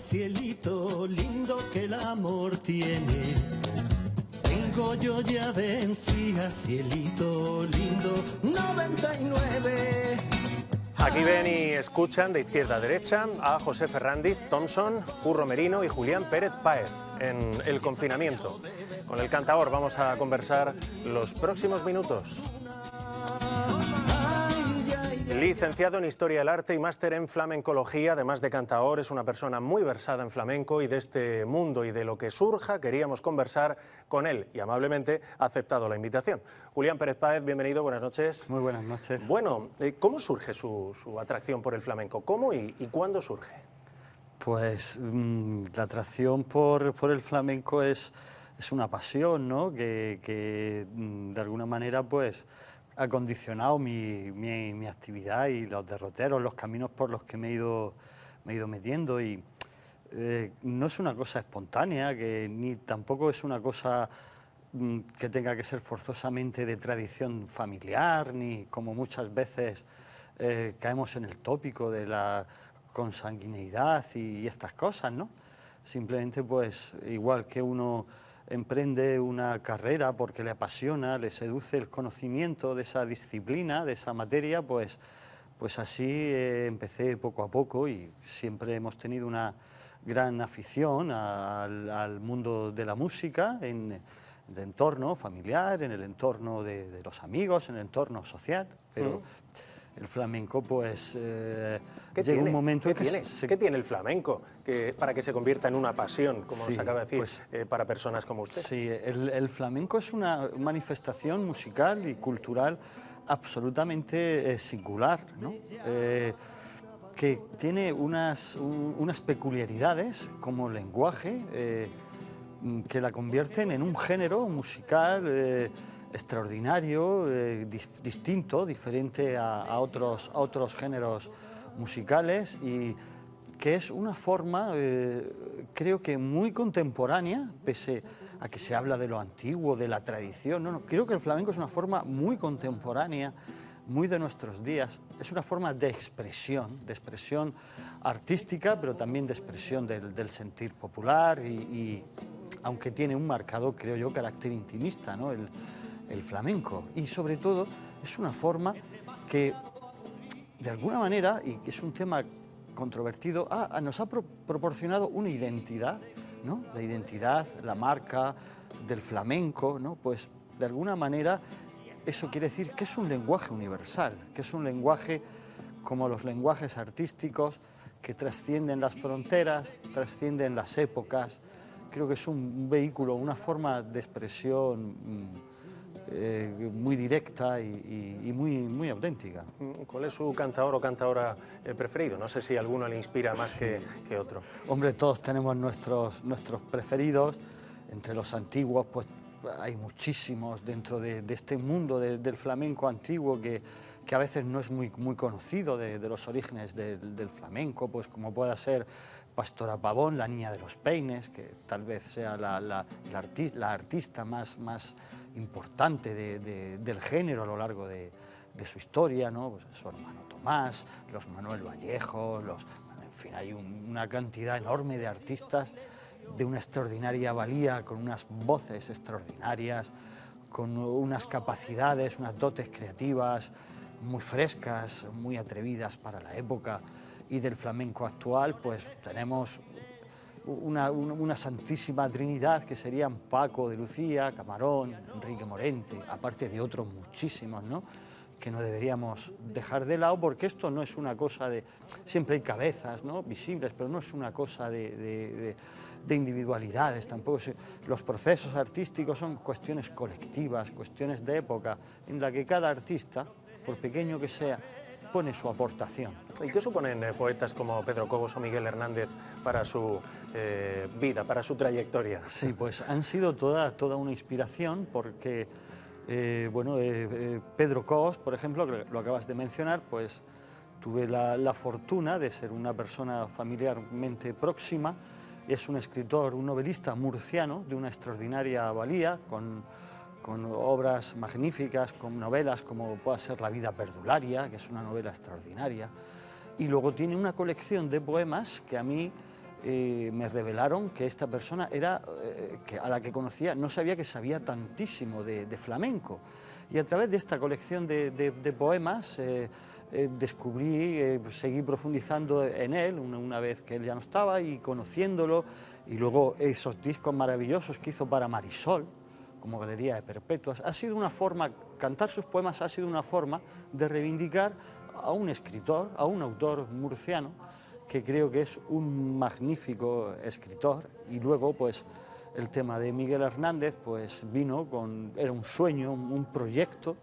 cielito lindo que el amor tiene. Tengo yo ya vencida, cielito lindo, 99. Aquí ven y escuchan de izquierda a derecha a José Ferrandiz Thompson, Curro Merino y Julián Pérez Páez en El confinamiento. Con el cantaor vamos a conversar los próximos minutos. Licenciado en Historia del Arte y máster en Flamencología, además de cantaor, es una persona muy versada en flamenco y de este mundo y de lo que surja queríamos conversar con él y amablemente ha aceptado la invitación. Julián Pérez Páez, bienvenido, buenas noches. Muy buenas noches. Bueno, ¿cómo surge su atracción por el flamenco? ¿Cómo y cuándo surge? Pues la atracción por el flamenco es una pasión, ¿no? que de alguna manera pues ha condicionado mi actividad y los derroteros, los caminos por los que me he ido metiendo y no es una cosa espontánea, ni tampoco es una cosa que tenga que ser forzosamente de tradición familiar, ni como muchas veces caemos en el tópico de la consanguineidad y estas cosas, ¿no? Simplemente pues igual que uno emprende una carrera porque le apasiona, le seduce el conocimiento de esa disciplina, de esa materia, pues así empecé poco a poco y siempre hemos tenido una gran afición al mundo de la música, en el entorno familiar, en el entorno de los amigos, en el entorno social, pero el flamenco pues llega un momento ¿Qué tiene el flamenco para que se convierta en una pasión, como sí, nos acaba de decir, pues, para personas como usted? Sí, el flamenco es una manifestación musical y cultural absolutamente singular, ¿no? Que tiene unas peculiaridades como lenguaje que la convierten en un género musical extraordinario, distinto, diferente a otros géneros musicales y que es una forma, creo que muy contemporánea, pese a que se habla de lo antiguo, de la tradición. No, creo que el flamenco es una forma muy contemporánea, muy de nuestros días. Es una forma de expresión artística, pero también de expresión del sentir popular y aunque tiene un marcado, creo yo, carácter intimista, ¿no? El flamenco. Y sobre todo es una forma que, de alguna manera, y que es un tema controvertido, nos ha proporcionado una identidad, ¿no? La identidad, la marca del flamenco, ¿no? Pues de alguna manera eso quiere decir que es un lenguaje universal, que es un lenguaje como los lenguajes artísticos que trascienden las fronteras, trascienden las épocas. Creo que es un vehículo, una forma de expresión muy directa y muy auténtica. ¿Cuál es su cantaor o cantaora preferido? No sé si alguno le inspira más que otro. Hombre, todos tenemos nuestros preferidos. Entre los antiguos, pues hay muchísimos dentro de este mundo del flamenco antiguo que a veces no es muy conocido de los orígenes del flamenco, pues como pueda ser Pastora Pavón, la niña de los peines, que tal vez sea la artista más importante del género a lo largo de su historia, ¿no? Pues su hermano Tomás, los Manuel Vallejo, en fin, hay una cantidad enorme de artistas de una extraordinaria valía, con unas voces extraordinarias, con unas capacidades, unas dotes creativas muy frescas, muy atrevidas para la época. Y del flamenco actual pues tenemos una santísima trinidad que serían Paco de Lucía, Camarón, Enrique Morente, aparte de otros muchísimos, ¿no? Que no deberíamos dejar de lado, porque esto no es una cosa de... Siempre hay cabezas, ¿no? Visibles, pero no es una cosa de individualidades, tampoco los procesos artísticos son cuestiones colectivas, cuestiones de época, en la que cada artista, por pequeño que sea, pone su aportación. ¿Y qué suponen poetas como Pedro Cobos o Miguel Hernández para su vida, para su trayectoria? Sí, pues han sido toda una inspiración porque, Pedro Cobos, por ejemplo, que lo acabas de mencionar, pues tuve la fortuna de ser una persona familiarmente próxima. Es un escritor, un novelista murciano de una extraordinaria valía, con obras magníficas, con novelas como pueda ser La vida perdularia, que es una novela extraordinaria, y luego tiene una colección de poemas que a mí me revelaron que esta persona era, a la que conocía, no sabía que sabía tantísimo de flamenco. Y a través de esta colección de poemas descubrí, seguí profundizando en él una vez que él ya no estaba y conociéndolo, y luego esos discos maravillosos que hizo para Marisol, como Galería de Perpetuas. Ha sido una forma, cantar sus poemas ha sido una forma de reivindicar a un escritor, a un autor murciano, que creo que es un magnífico escritor. Y luego, pues, el tema de Miguel Hernández, pues vino era un sueño, un proyecto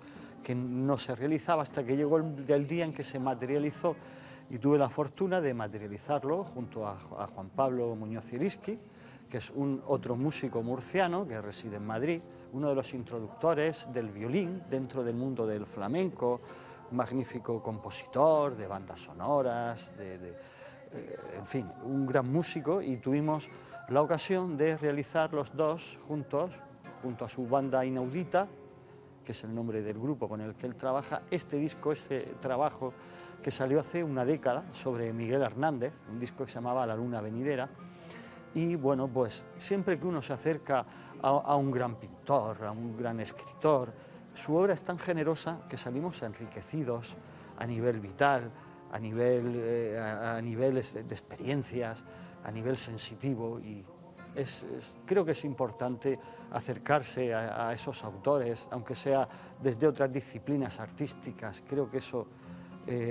que no se realizaba hasta que llegó el día en que se materializó, y tuve la fortuna de materializarlo junto a Juan Pablo Muñoz Iriski, que es otro músico murciano que reside en Madrid, uno de los introductores del violín dentro del mundo del flamenco, un magnífico compositor de bandas sonoras, en fin, un gran músico, y tuvimos la ocasión de realizar los dos juntos, junto a su banda Inaudita, que es el nombre del grupo con el que él trabaja, este disco, este trabajo que salió hace una década sobre Miguel Hernández, un disco que se llamaba La Luna Venidera. Y bueno, pues siempre que uno se acerca a un gran pintor, a un gran escritor, su obra es tan generosa que salimos enriquecidos a nivel vital, a niveles de experiencias, a nivel sensitivo, y creo que es importante acercarse a esos autores, aunque sea desde otras disciplinas artísticas. Creo que eso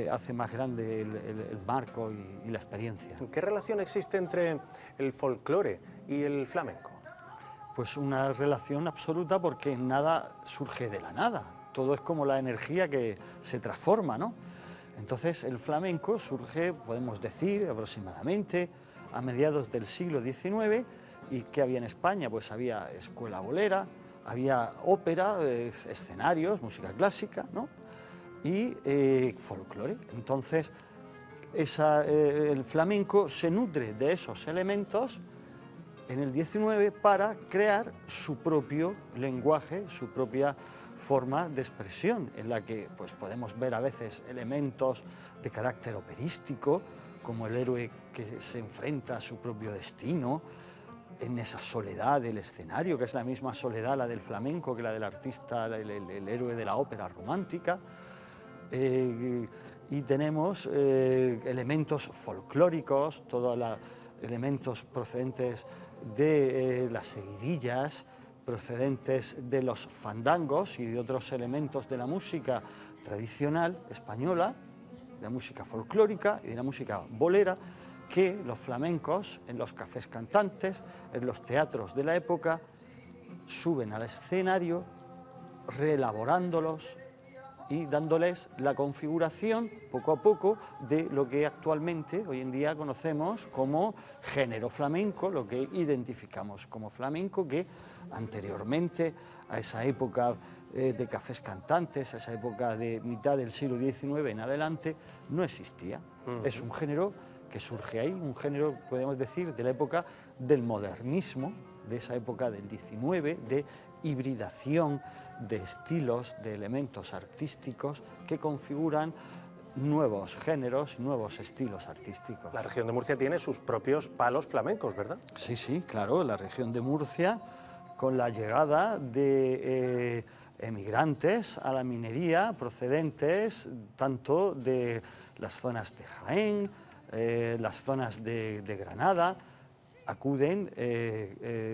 hace más grande el marco y la experiencia. ¿Qué relación existe entre el folclore y el flamenco? Pues una relación absoluta, porque nada surge de la nada, todo es como la energía que se transforma, ¿no? Entonces el flamenco surge, podemos decir, aproximadamente a mediados del siglo XIX. ¿Y qué había en España? Pues había escuela bolera, había ópera, escenarios, música clásica, ¿no? Y folclore. Entonces el flamenco se nutre de esos elementos en el XIX para crear su propio lenguaje, su propia forma de expresión, en la que pues, podemos ver a veces elementos de carácter operístico, como el héroe que se enfrenta a su propio destino, en esa soledad del escenario, que es la misma soledad la del flamenco que la del artista, el héroe de la ópera romántica. Y tenemos elementos folclóricos, elementos procedentes de las seguidillas, procedentes de los fandangos y de otros elementos de la música tradicional española, de la música folclórica y de la música bolera, que los flamencos en los cafés cantantes, en los teatros de la época, suben al escenario reelaborándolos y dándoles la configuración poco a poco de lo que actualmente, hoy en día, conocemos como género flamenco, lo que identificamos como flamenco, que anteriormente a esa época de cafés cantantes, a esa época de mitad del siglo XIX en adelante, no existía. Es un género que surge ahí, un género, podemos decir, de la época del modernismo, de esa época del XIX, de hibridación de estilos, de elementos artísticos que configuran nuevos géneros, nuevos estilos artísticos. La región de Murcia tiene sus propios palos flamencos, ¿verdad? Sí, sí, claro, la región de Murcia, con la llegada de emigrantes a la minería procedentes tanto de las zonas de Jaén, las zonas de Granada, acuden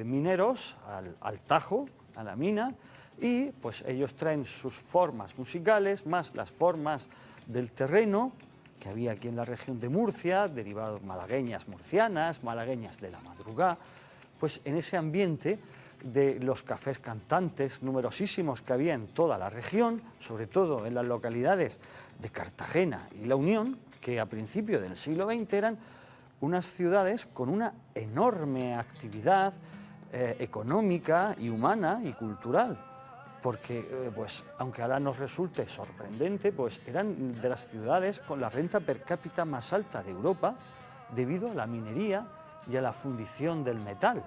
mineros al Tajo, a la mina, y pues ellos traen sus formas musicales, más las formas del terreno que había aquí en la región de Murcia, derivados malagueñas murcianas, malagueñas de la madrugada. Pues en ese ambiente de los cafés cantantes numerosísimos que había en toda la región, sobre todo en las localidades de Cartagena y La Unión, que a principios del siglo XX eran unas ciudades con una enorme actividad económica y humana y cultural, porque pues, aunque ahora nos resulte sorprendente, pues eran de las ciudades con la renta per cápita más alta de Europa debido a la minería y a la fundición del metal.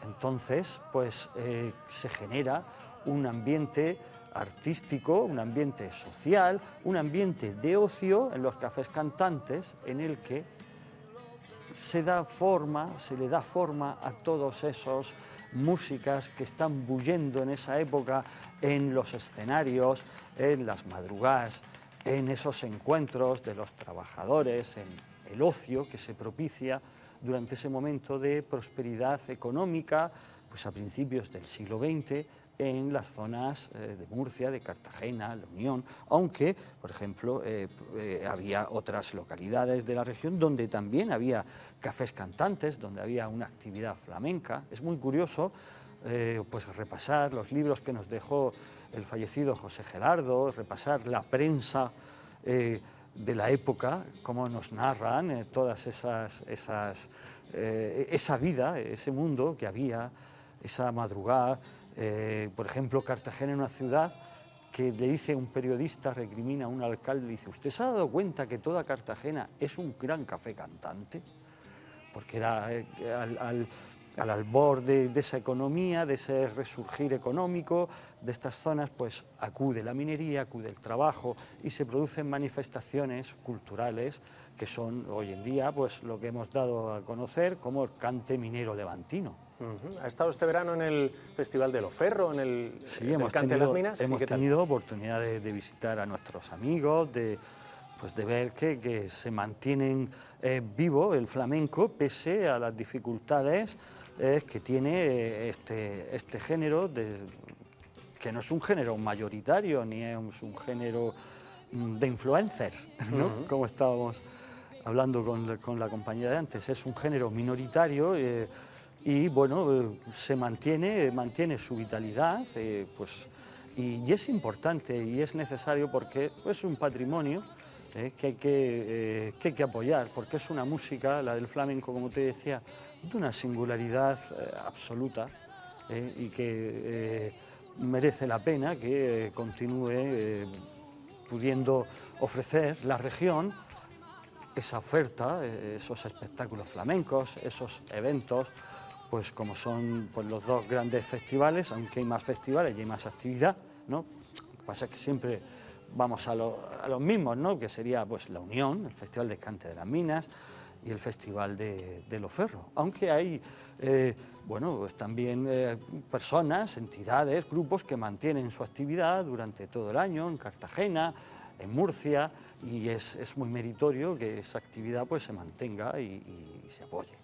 Entonces, pues se genera un ambiente artístico, un ambiente social, un ambiente de ocio en los cafés cantantes en el que se le da forma a todos esos músicas que están bullendo en esa época en los escenarios, en las madrugadas, en esos encuentros de los trabajadores, en el ocio que se propicia durante ese momento de prosperidad económica, pues a principios del siglo XX, en las zonas de Murcia, de Cartagena, La Unión, aunque, por ejemplo, había otras localidades de la región donde también había cafés cantantes, donde había una actividad flamenca. Es muy curioso pues repasar los libros que nos dejó el fallecido José Gerardo, repasar la prensa de la época, cómo nos narran todas esa vida, ese mundo que había, esa madrugada. Por ejemplo, Cartagena es una ciudad que le dice un periodista, recrimina a un alcalde, dice: ¿usted se ha dado cuenta que toda Cartagena es un gran café cantante? Porque era al albor de esa economía, de ese resurgir económico de estas zonas, pues acude la minería, acude el trabajo y se producen manifestaciones culturales que son hoy en día pues lo que hemos dado a conocer como el cante minero levantino. ¿Ha estado este verano en el Festival de Loferro, en el Cante de las Minas? Hemos tenido oportunidad de visitar a nuestros amigos, de ver que se mantienen vivo el flamenco pese a las dificultades que tiene este género, que no es un género mayoritario ni es un género de influencers, ¿no? Como estábamos hablando con la compañera de antes, es un género minoritario. Y bueno, se mantiene su vitalidad, y es importante y es necesario porque es un patrimonio que hay que apoyar, porque es una música, la del flamenco, como te decía, de una singularidad absoluta, y que merece la pena que continúe pudiendo ofrecer la región esa oferta, esos espectáculos flamencos, esos eventos, pues como son pues, los dos grandes festivales, aunque hay más festivales y hay más actividad, ¿no? Lo que pasa es que siempre vamos a los mismos, ¿no? Que sería pues La Unión, el Festival de Cante de las Minas y el Festival de Loferro. Aunque hay bueno, pues también personas, entidades, grupos que mantienen su actividad durante todo el año en Cartagena, en Murcia, y es muy meritorio que esa actividad pues se mantenga y se apoye.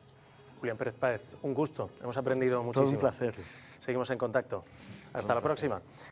Julián Pérez Páez, un gusto, hemos aprendido muchísimo. Todo un placer. Seguimos en contacto. Hasta la próxima.